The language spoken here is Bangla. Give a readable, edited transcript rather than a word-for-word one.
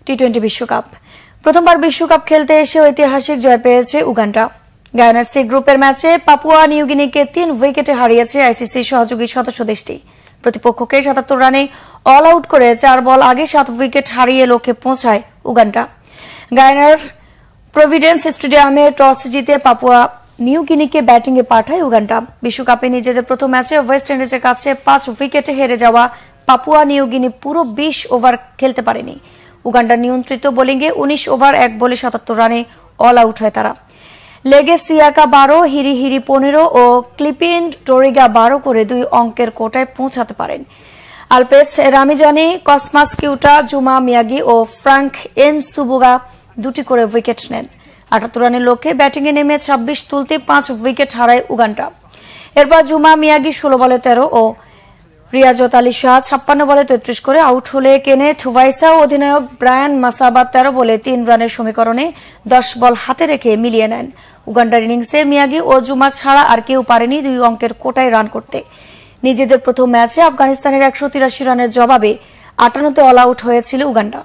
টি-20 বিশ্বকাপ প্রথমবার বিশ্বকাপ খেলতে এসে ঐতিহাসিক জয় পেয়েছে উগান্ডা। গায়ানার সি গ্রুপের ম্যাচে পাপুয়া নিউগিনিকে 3 উইকেটে হারিয়েছে আইসিসি সহযোগী সদস্য দেশটি। প্রতিপক্ষকে 77 রানে অল আউট করে 4 বল আগে 7 উইকেট হারিয়ে লক্ষ্যে পৌঁছায় উগান্ডা। গায়ানার প্রভিডেন্স স্টেডিয়ামে টস জিতে পাপুয়া নিউগিনিকে ব্যাটিংয়ে পাঠায় উগান্ডা। বিশ্বকাপে নিজেদের প্রথম ম্যাচে ওয়েস্ট ইন্ডিজের কাছে 5 উইকেটে হেরে যাওয়া পাপুয়া নিউগিনি পুরো 20 ওভার খেলতে পারেনি। উগান্ডার নিয়ন্ত্রিত বোলিংয়ে 19 ওভার 1 বলে 77 রানে অল আউট হয় তারা। লেগে সিয়াকা 12, হিরি 15 ও ক্লিপিন টোরিগা 12 করে 2 অঙ্কের কোটায় পৌঁছাতে পারেন। আলপেস রামিজানি, কসমাস কিউটা, জুমা মিয়াগি ও ফ্রাঙ্ক এন সুবুগা 2টি করে উইকেট নেন। 78 রানের লক্ষ্যে ব্যাটিংয়ে নেমে 26 তুলতে 5 উইকেট হারায় উগান্ডা। এরপর জুমা মিয়াগি 16 বলে 13 ও রিয়াজত আলী শাহ 56 বলে 33 করে আউট হলে কেনেথ ওয়াইসা ও অধিনায়ক ব্রায়ান মাসাবা 13 বলে 3 রানের সমীকরণে 10 বল হাতে রেখে মিলিয়ে নেন। উগান্ডার ইনিংসে মিয়াগি ও জুমা ছাড়া আর কেউ পারেনি 2 অঙ্কের কোটায় রান করতে। নিজেদের প্রথম ম্যাচে আফগানিস্তানের 183 রানের জবাবে 58তে অল আউট হয়েছিল উগান্ডা।